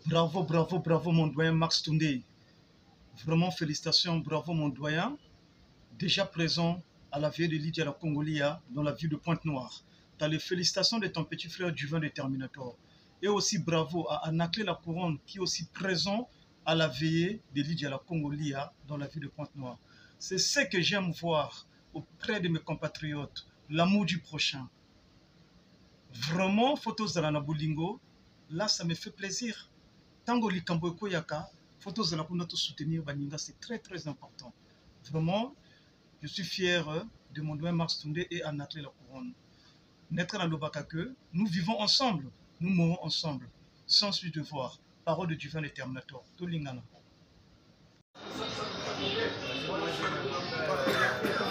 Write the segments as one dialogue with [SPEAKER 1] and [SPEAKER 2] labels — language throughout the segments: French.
[SPEAKER 1] Bravo, bravo, bravo mon doyen Max Toundé. Vraiment félicitations, bravo mon doyen. Déjà présent à la veille de Lydia la Congolia dans la ville de Pointe-Noire. Tu as les félicitations de ton petit frère Duvin de Terminator. Et aussi bravo à Anaclé la Couronne qui est aussi présent à la veillée de Lydia la Congolia dans la ville de Pointe-Noire. C'est ce que j'aime voir auprès de mes compatriotes, l'amour du prochain. Vraiment, photos de la Nabulingo, là ça me fait plaisir. Tango Likambo Koyaka, photos de la Kunato soutenir Baninga, c'est très très important. Vraiment, je suis fier de mon doyen Max Toundé et Anaclé la Couronne. Naître dans le Bakake, nous vivons ensemble, nous mourrons ensemble, sans suite de voir. Parole de Duvin de Terminator, Tolingana.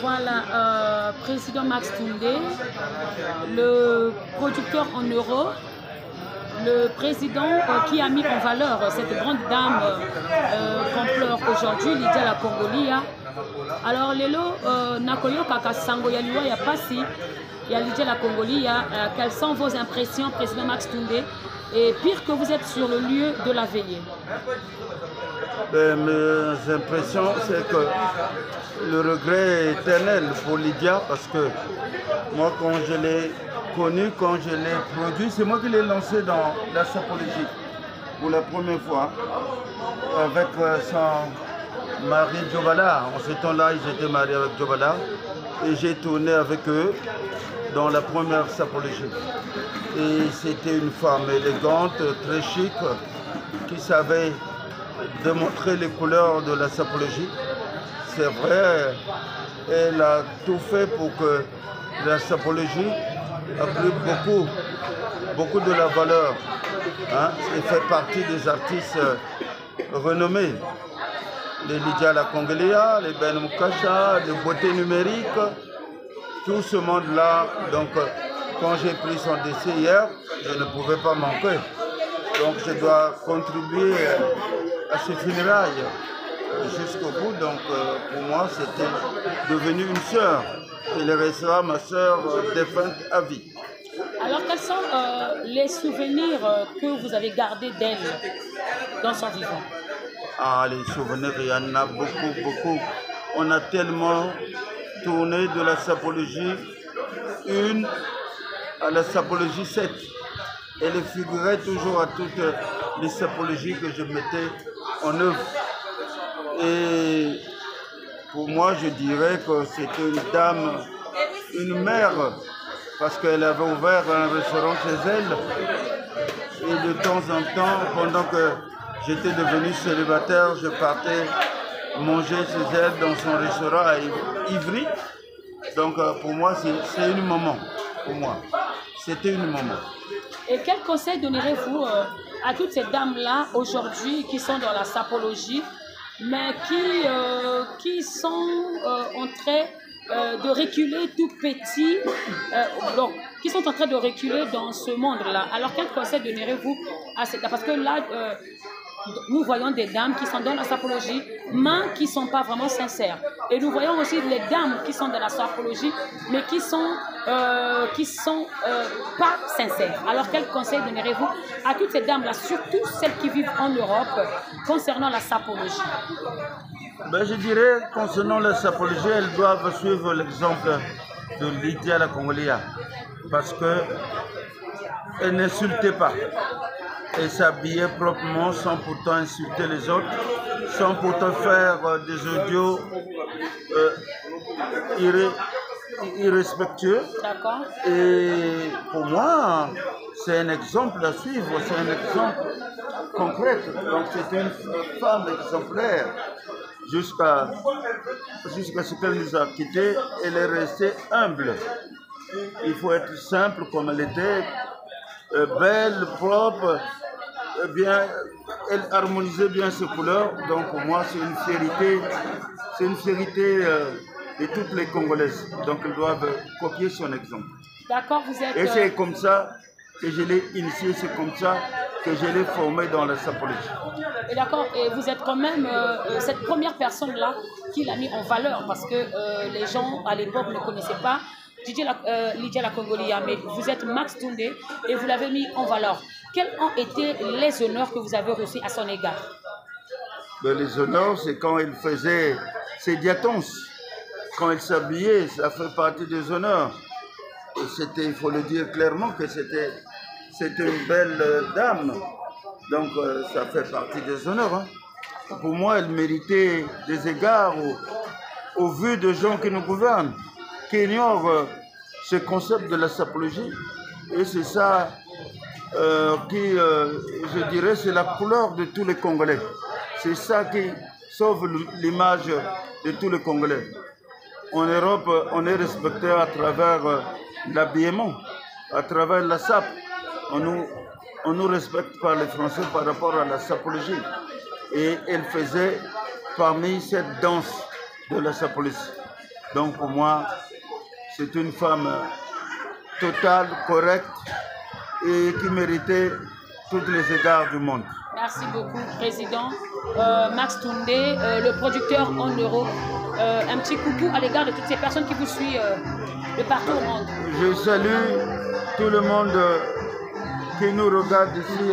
[SPEAKER 2] Voilà, président Max Toundé, le producteur en euros, le président qui a mis en valeur cette grande dame qu'on pleure aujourd'hui, Lydia la Congolia. Alors, Lelo, Nakoyo Kaka Sango Yaliwa Yapasi, Lydia la Congolia, quelles sont vos impressions, président Max Toundé, et pire que vous êtes sur le lieu de la veillée?
[SPEAKER 3] Mes impressions, c'est que le regret est éternel pour Lydia parce que moi, quand je l'ai connu, quand je l'ai produit, c'est moi qui l'ai lancé dans la sapologie pour la première fois avec son mari Djobala. En ce temps-là, ils étaient mariés avec Djobala et j'ai tourné avec eux dans la première sapologie. Et c'était une femme élégante, très chic, qui savait démontrer les couleurs de la sapologie. C'est vrai, elle a tout fait pour que la sapologie a pris beaucoup de la valeur. Hein? Elle fait partie des artistes renommés. Les Lydia la Congolia, les Ben Mukasha, les beautés numériques, tout ce monde-là. Donc, quand j'ai pris son décès hier, je ne pouvais pas manquer. Donc, je dois contribuer à ces funérailles jusqu'au bout. Donc, pour moi, c'était devenu une sœur. Elle restera ma sœur défunte à vie.
[SPEAKER 2] Alors, quels sont les souvenirs que vous avez gardés d'elle dans son vivant?
[SPEAKER 3] Ah, les souvenirs, il y en a beaucoup. On a tellement tourné de la sapologie 1 à la sapologie 7. Elle figurait toujours à toutes les sapologies que je mettais en œuvre. Et pour moi, je dirais que c'était une dame, une mère, parce qu'elle avait ouvert un restaurant chez elle. Et de temps en temps, pendant que j'étais devenu célibataire, je partais manger chez elle dans son restaurant à Ivry. Donc pour moi, c'est une maman. Pour moi, c'était une maman.
[SPEAKER 2] Et quel conseil donnerez-vous à toutes ces dames-là aujourd'hui qui sont dans la sapologie, mais qui sont en train de reculer tout petit, qui sont en train de reculer dans ce monde-là? Alors quel conseil donnerez-vous à ces dames? Parce que là, nous voyons des dames qui sont dans la sapologie, mais qui ne sont pas vraiment sincères. Et nous voyons aussi les dames qui sont dans la sapologie, mais qui sont pas sincères. Alors, quel conseil donnerez-vous à toutes ces dames-là, surtout celles qui vivent en Europe, concernant la sapologie?
[SPEAKER 3] Je dirais, concernant la sapologie, elles doivent suivre l'exemple de Lydia la Congolia, parce qu'elle n'insultait pas. Elle s'habillait proprement sans pourtant insulter les autres, sans pourtant faire des audios irrespectueux.
[SPEAKER 2] D'accord.
[SPEAKER 3] Et pour moi, c'est un exemple à suivre, c'est un exemple concret. Donc c'est une femme exemplaire. Jusqu'à ce qu'elle nous a quittés, elle est restée humble. Il faut être simple comme elle était, belle, propre. Bien, elle harmonisait bien ses couleurs, donc pour moi c'est une fierté de toutes les Congolaises, donc elles doivent copier son exemple.
[SPEAKER 2] D'accord, vous êtes...
[SPEAKER 3] Et c'est comme ça que je l'ai initié, c'est comme ça que je l'ai formé dans la sapologie.
[SPEAKER 2] Et d'accord, et vous êtes quand même cette première personne-là qui l'a mis en valeur, parce que les gens à l'époque ne connaissaient pas Lydia La Congolia, mais vous êtes Max Toundé et vous l'avez mis en valeur. Quels ont été les honneurs que vous avez reçus à son égard?
[SPEAKER 3] Les honneurs, c'est quand il faisait ses diatonces. Quand il s'habillait, ça fait partie des honneurs. Et c'était, il faut le dire clairement, que c'était une belle dame. Donc ça fait partie des honneurs. Hein. Pour moi, elle méritait des égards au vu de gens qui nous gouvernent, qui ignorent ce concept de la sapologie. Et c'est ça qui, je dirais, c'est la couleur de tous les Congolais. C'est ça qui sauve l'image de tous les Congolais. En Europe, on est respecté à travers l'habillement, à travers la sape. On nous respecte par les Français par rapport à la sapologie. Et elle faisait parmi cette danse de la sapologie. Donc pour moi, c'est une femme totale, correcte et qui méritait tous les égards du monde.
[SPEAKER 2] Merci beaucoup, Président. Max Toundé, le producteur en Europe. Un petit coucou à l'égard de toutes ces personnes qui vous suivent de partout au monde.
[SPEAKER 3] Je salue tout le monde qui nous regarde ici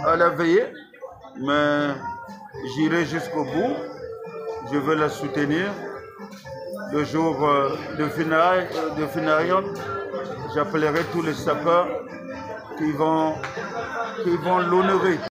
[SPEAKER 3] à la veillée, mais j'irai jusqu'au bout. Je veux la soutenir. Le jour de funérailles, j'appellerai tous les sapeurs qui vont l'honorer.